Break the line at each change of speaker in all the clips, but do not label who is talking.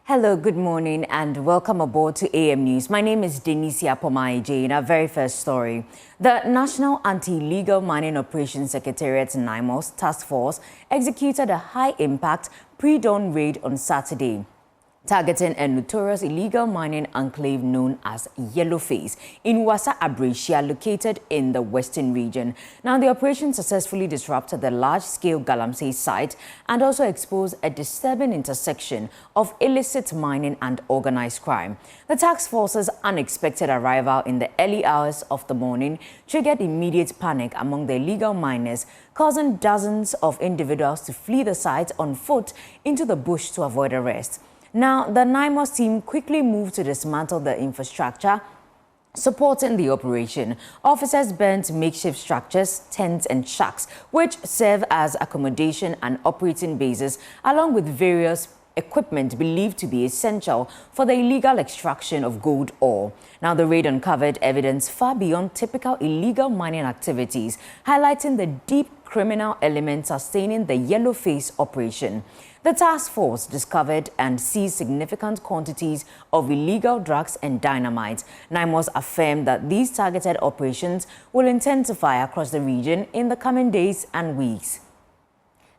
Hello, good morning, and welcome aboard to AM News. My name is Denisia Pomaije. In our very first story, the National Anti-Illegal Mining Operations Secretariat NIMOS Task Force executed a high-impact pre-dawn raid on Saturday, targeting a notorious illegal mining enclave known as Yellowface in Wassa Abrechia, located in the western region. Now, the operation successfully disrupted the large-scale Galamsey site and also exposed a disturbing intersection of illicit mining and organized crime. The task force's unexpected arrival in the early hours of the morning triggered immediate panic among the illegal miners, causing dozens of individuals to flee the site on foot into the bush to avoid arrest. Now, the NIMOS team quickly moved to dismantle the infrastructure supporting the operation. Officers burnt makeshift structures, tents and shacks, which serve as accommodation and operating bases, along with various equipment believed to be essential for the illegal extraction of gold ore. Now, the raid uncovered evidence far beyond typical illegal mining activities, highlighting the deep criminal elements sustaining the Yellowface operation. The task force discovered and seized significant quantities of illegal drugs and dynamite. NIMOS affirmed that these targeted operations will intensify across the region in the coming days and weeks.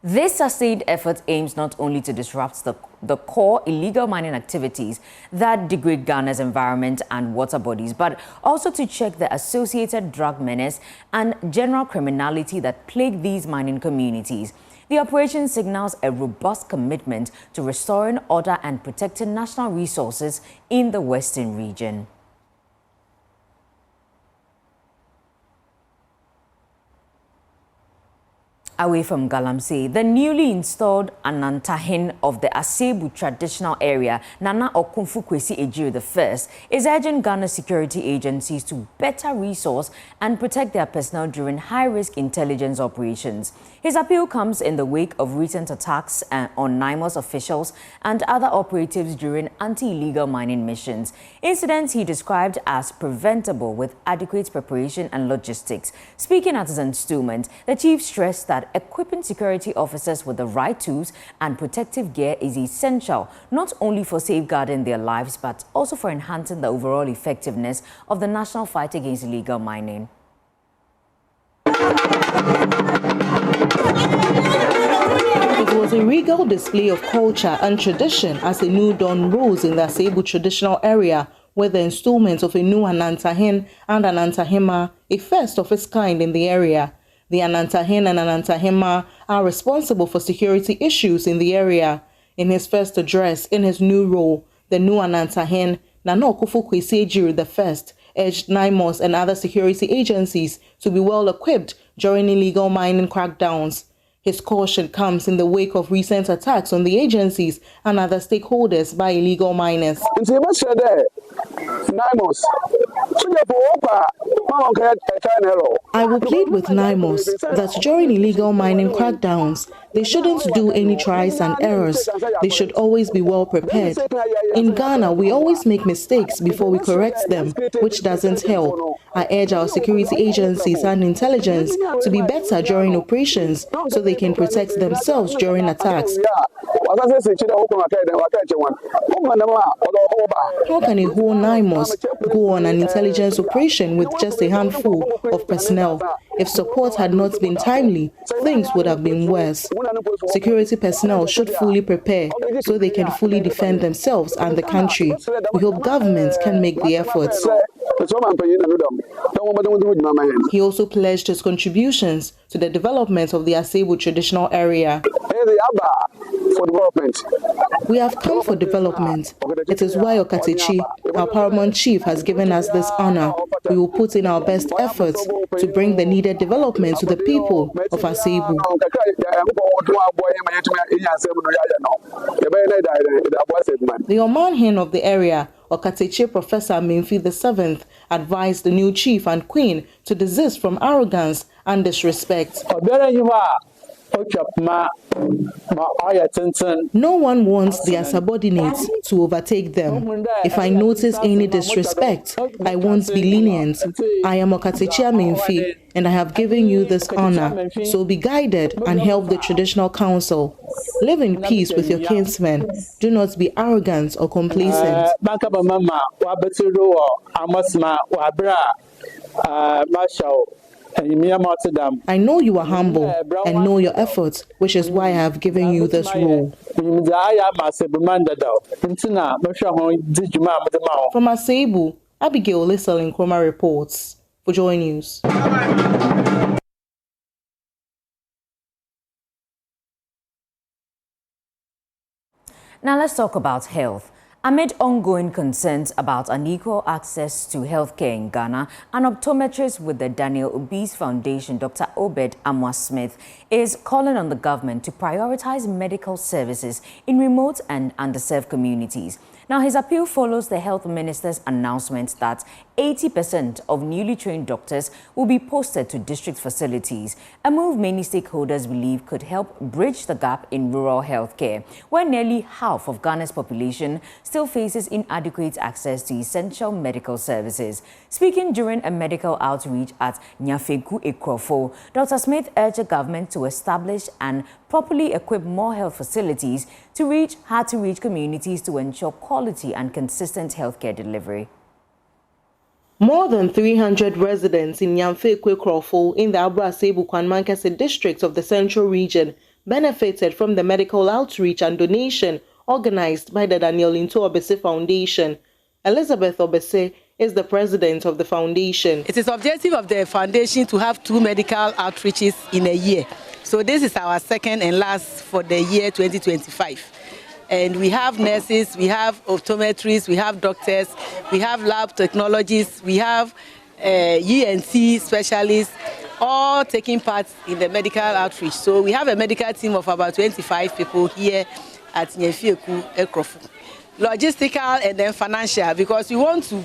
This sustained effort aims not only to disrupt the core illegal mining activities that degrade Ghana's environment and water bodies, but also to check the associated drug menace and general criminality that plague these mining communities. The operation signals a robust commitment to restoring order and protecting national resources in the western region. Away from Galamsey, the newly installed Anantahene of the Asebu traditional area, Nana Okunfu Kwesi Ejiri I, is urging Ghana security agencies to better resource and protect their personnel during high-risk intelligence operations. His appeal comes in the wake of recent attacks on NIMOS officials and other operatives during anti-illegal mining missions. Incidents he described as preventable with adequate preparation and logistics. Speaking at his installment, the chief stressed that equipping security officers with the right tools and protective gear is essential, not only for safeguarding their lives, but also for enhancing the overall effectiveness of the national fight against illegal mining.
It was a regal display of culture and tradition as a new dawn rose in the Asebu traditional area, where the installment of a new Anantahene and Anantahema, a first of its kind in the area. The Anantahene and Anantahema are responsible for security issues in the area. In his first address in his new role, the new Anantahene, Nana Okunfu Kwesi Ejiri I, urged NIMOS and other security agencies to be well equipped during illegal mining crackdowns. His caution comes in the wake of recent attacks on the agencies and other stakeholders by illegal miners. I will plead with NIMOS that during illegal mining crackdowns, they shouldn't do any tries and errors. They should always be well prepared. In Ghana, we always make mistakes before we correct them, which doesn't help. I urge our security agencies and intelligence to be better during operations so they can protect themselves during attacks. How can a whole NIMOS go on an intelligence operation with just a handful of personnel? If support had not been timely, things would have been worse. Security personnel should fully prepare so they can fully defend themselves and the country. We hope governments can make the efforts. He also pledged his contributions to the development of the Asebu traditional area. We have come for development. It is why Okatechi, our paramount chief, has given us this honor. We will put in our best efforts to bring the needed development to the people of Asebu. The Omanhen of the area, Okatechi Professor Mimfi VII, advised the new chief and queen to desist from arrogance and disrespect. No one wants their subordinates to overtake them. If I notice any disrespect, I won't be lenient. I am Okatechia Memfi, and I have given you this honor. So be guided and help the traditional council. Live in peace with your kinsmen. Do not be arrogant or complacent. I know you are humble and know your efforts, which is why I have given you this role. From Asebu, Abigail Lissel in Chroma reports for JoyNews.
Now let's talk about health. Amid ongoing concerns about unequal access to healthcare in Ghana, an optometrist with the Daniel Obi's Foundation, Dr. Obed Amwa-Smith, is calling on the government to prioritize medical services in remote and underserved communities. Now, his appeal follows the health minister's announcement that 80% of newly trained doctors will be posted to district facilities, a move many stakeholders believe could help bridge the gap in rural healthcare, where nearly half of Ghana's population still faces inadequate access to essential medical services. Speaking during a medical outreach at Nyafegu Ekrofo, Dr. Smith urged the government to establish and properly equip more health facilities to reach hard-to-reach communities to ensure quality and consistent healthcare delivery.
More than 300 residents in Nyafegu Ekrofo in the Asebu Anantahene district of the Central Region benefited from the medical outreach and donation organized by the Daniel Obese Foundation. Elizabeth Obese is the president of the foundation.
It is the objective of the foundation to have 2 medical outreaches in a year. So this is our second and last for the year 2025. And we have nurses, we have optometrists, we have doctors, we have lab technologists, we have ENT specialists, all taking part in the medical outreach. So we have a medical team of about 25 people here at Nyafegu Ekrofo. Logistical and then financial, because we want to,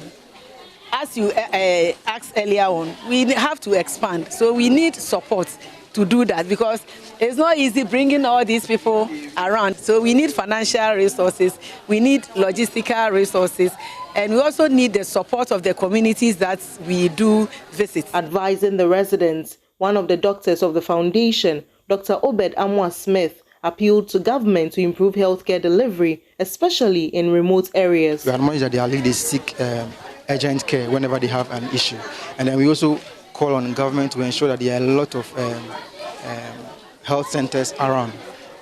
as you asked earlier on, we have to expand. So we need support to do that, because it's not easy bringing all these people around. So we need financial resources, we need logistical resources, and we also need the support of the communities that we do visit.
Advising the residents, one of the doctors of the foundation, Dr. Obed Amwa-Smith, appealed to government to improve healthcare delivery, especially in remote areas.
We admonish that they seek urgent care whenever they have an issue. And then we also call on government to ensure that there are a lot of health centers around.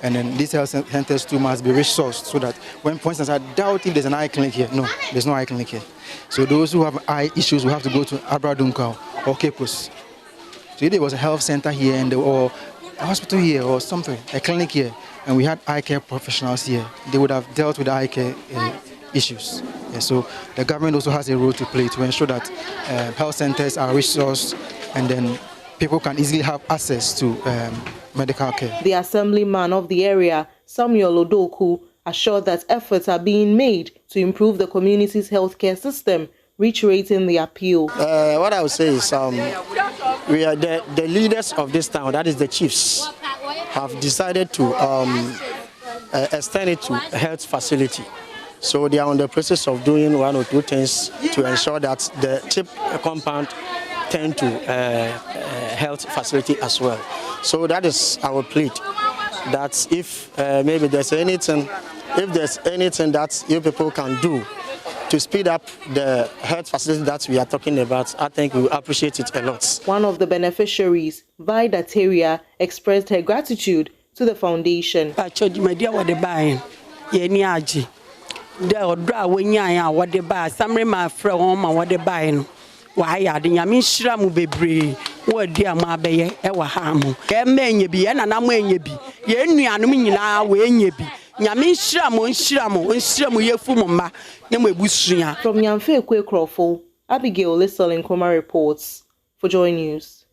And then these health centers too must be resourced so that when, for instance, I doubt if there's an eye clinic here. No, there's no eye clinic here. So those who have eye issues will have to go to Abradunka or Kepus. So if there was a health center here and or a hospital here or something, a clinic here, and we had eye care professionals here, they would have dealt with the eye care issues. Yeah, so the government also has a role to play to ensure that health centers are resourced and then people can easily have access to medical care.
The assemblyman of the area, Samuel Odoku, assured that efforts are being made to improve the community's healthcare system, reiterating the appeal.
What I would say is we are the leaders of this town, that is the chiefs, have decided to extend it to a health facility. So they are on the process of doing 1 or 2 things to ensure that the chip compound turn to health facility as well. So that is our plea, that if maybe there's anything that you people can do to speed up the health facility that we are talking about, I think we will appreciate it a lot.
One of the beneficiaries, Vida Teria, expressed her gratitude to the foundation. From Nyafegu Ekrofo, Abigail Lissel in Chroma reports for JoyNews.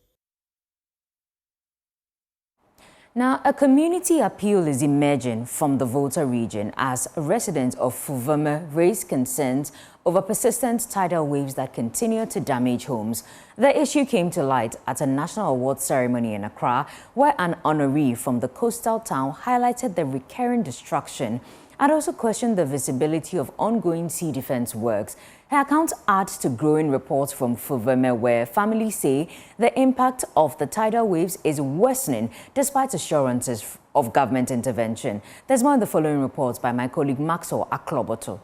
Now, a community appeal is emerging from the Volta region as residents of Fuveme raise concerns over persistent tidal waves that continue to damage homes. The issue came to light at a national awards ceremony in Accra, where an honoree from the coastal town highlighted the recurring destruction and also questioned the visibility of ongoing sea defense works. Her account adds to growing reports from Fuveme, where families say the impact of the tidal waves is worsening despite assurances of government intervention. There's more in the following reports by my colleague Maxwell Akloboto.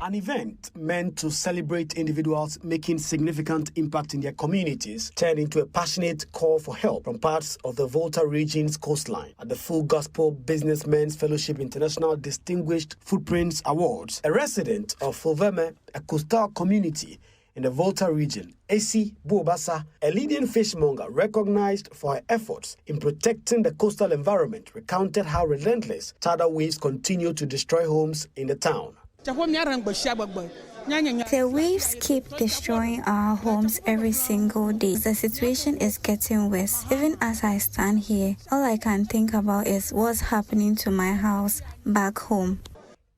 An event meant to celebrate individuals making significant impact in their communities turned into a passionate call for help from parts of the Volta region's coastline. At the Full Gospel Businessmen's Fellowship International Distinguished Footprints Awards, a resident of Fuveme, a coastal community in the Volta region, Asebu Anantahene, a leading fishmonger recognized for her efforts in protecting the coastal environment, recounted how relentless tidal waves continue to destroy homes in the town.
The waves keep destroying our homes every single day. The situation is getting worse. Even as I stand here, all I can think about is what's happening to my house back home.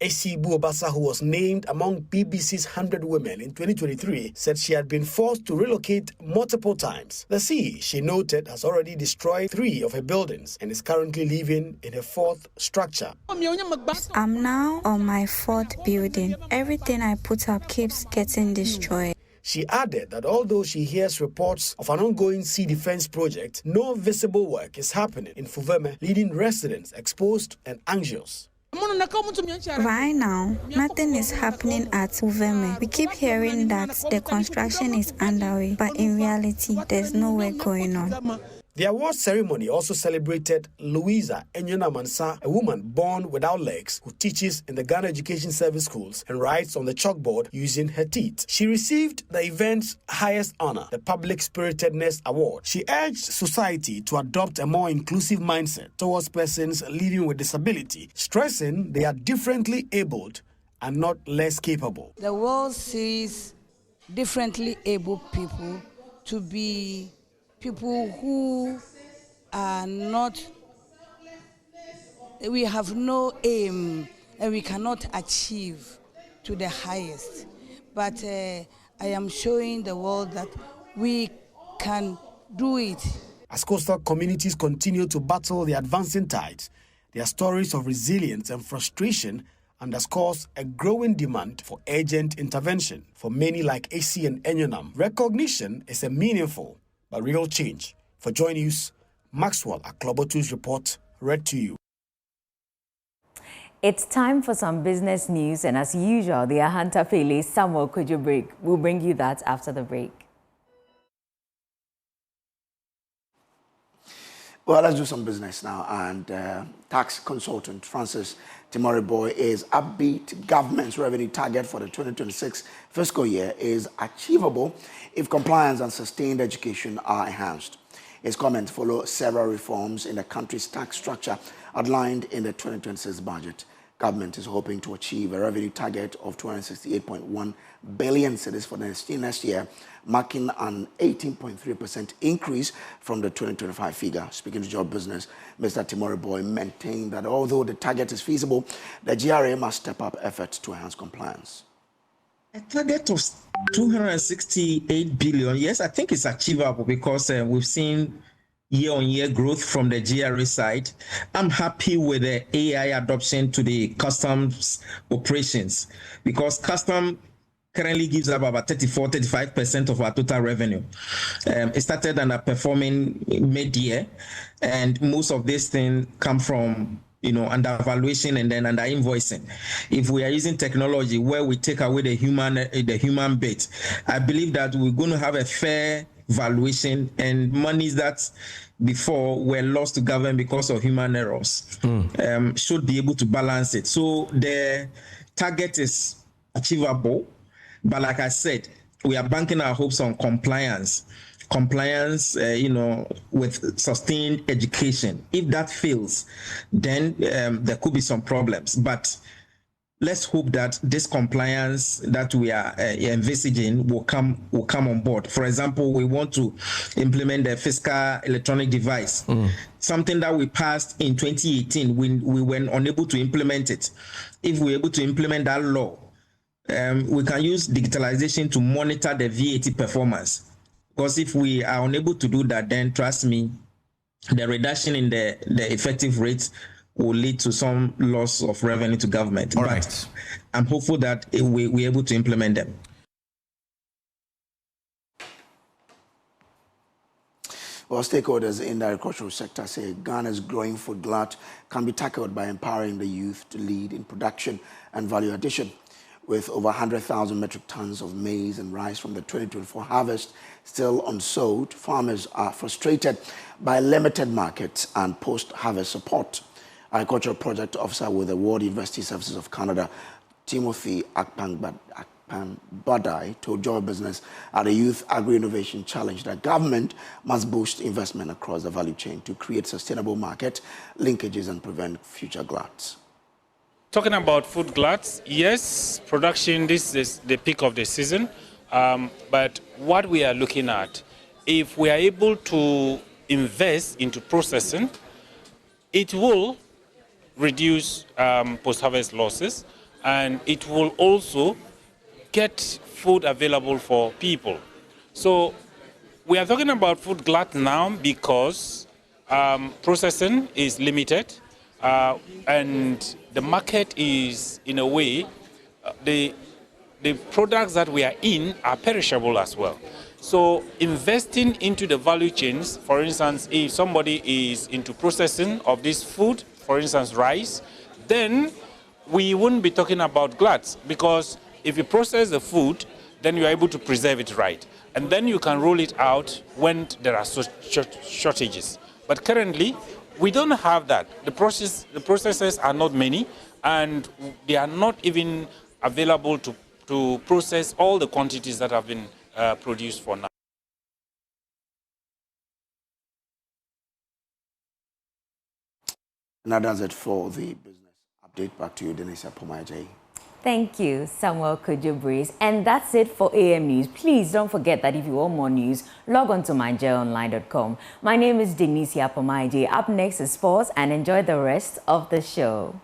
Asebu Anantahene, who was named among BBC's 100 Women in 2023, said she had been forced to relocate multiple times. The sea, she noted, has already destroyed 3 of her buildings and is currently living in a 4th structure.
I'm now on my 4th building. Everything I put up keeps getting destroyed.
She added that although she hears reports of an ongoing sea defense project, no visible work is happening in Fuveme, leaving residents exposed and anxious.
Right now, nothing is happening at Fuveme. We keep hearing that the construction is underway, but in reality, there's no work going on.
The award ceremony also celebrated Louisa Enyonamansa, a woman born without legs who teaches in the Ghana Education Service schools and writes on the chalkboard using her teeth. She received the event's highest honor, the Public Spiritedness Award. She urged society to adopt a more inclusive mindset towards persons living with disability, stressing they are differently abled and not less capable.
The world sees differently able people to be people who are not, we have no aim and we cannot achieve to the highest. But I am showing the world that we can do it.
As coastal communities continue to battle the advancing tides, their stories of resilience and frustration underscores a growing demand for urgent intervention. For many like AC and Enyonam, recognition is a meaningful but real change. For JoyNews, Maxwell Akloboto's report read to you.
It's time for some business news, and as usual, the Ahantafele Samuel Kujubrik will bring you that after the break.
Well, let's do some business now. And tax consultant Francis Timoriboy is upbeat. Government's revenue target for the 2026 fiscal year is achievable if compliance and sustained education are enhanced. His comments follow several reforms in the country's tax structure outlined in the 2026 budget. Government is hoping to achieve a revenue target of 268.1 billion cedis for next year, marking an 18.3% increase from the 2025 figure. Speaking to Job Business, Mr. Timoriboy maintained that although the target is feasible, the GRA must step up efforts to enhance compliance.
A target of 268 billion, yes, I think it's achievable because we've seen year-on-year growth from the GRA side. I'm happy with the AI adoption to the customs operations because custom currently gives up about 34-35% of our total revenue. It started underperforming mid-year, and most of these things come from under valuation and then under invoicing. If we are using technology where we take away the human bit, I believe that we're going to have a fair valuation, and monies that before were lost to government because of human errors should be able to balance it. So the target is achievable, but like I said, we are banking our hopes on compliance, with sustained education. If that fails, then there could be some problems. But let's hope that this compliance that we are envisaging will come on board. For example, we want to implement the fiscal electronic device, something that we passed in 2018 when we were unable to implement it. If we're able to implement that law, we can use digitalization to monitor the VAT performance. Because if we are unable to do that, then trust me, the reduction in the effective rates will lead to some loss of revenue to government.
All
but
right.
I'm hopeful that we're able to implement them.
Well, stakeholders in the agricultural sector say Ghana's growing food glut can be tackled by empowering the youth to lead in production and value addition. With over 100,000 metric tons of maize and rice from the 2024 harvest still unsold, farmers are frustrated by limited markets and post-harvest support. Agricultural Project Officer with the World University Services of Canada, Timothy Akpangbadai, told Joy Business at the Youth Agri-Innovation Challenge that government must boost investment across the value chain to create sustainable market linkages and prevent future gluts.
Talking about food gluts, yes, production, this is the peak of the season. But what we are looking at, if we are able to invest into processing, it will reduce post-harvest losses, and it will also get food available for people. So we are talking about food glut now because processing is limited, and the market is, in a way, the products that we are in are perishable as well. So investing into the value chains, for instance, if somebody is into processing of this food, for instance, rice, then we wouldn't be talking about gluts, because if you process the food, then you're able to preserve it right. And then you can roll it out when there are shortages. But currently, we don't have that. The processes are not many, and they are not even available to process all the quantities that have been produced for now.
And that does it for the business update. Back to you, Denise Apomaje.
Thank you, Samuel Kujubris. And that's it for AM News. Please don't forget that if you want more news, log on to myjoyonline.com. My name is Denise Apomaje. Up next is sports, and enjoy the rest of the show.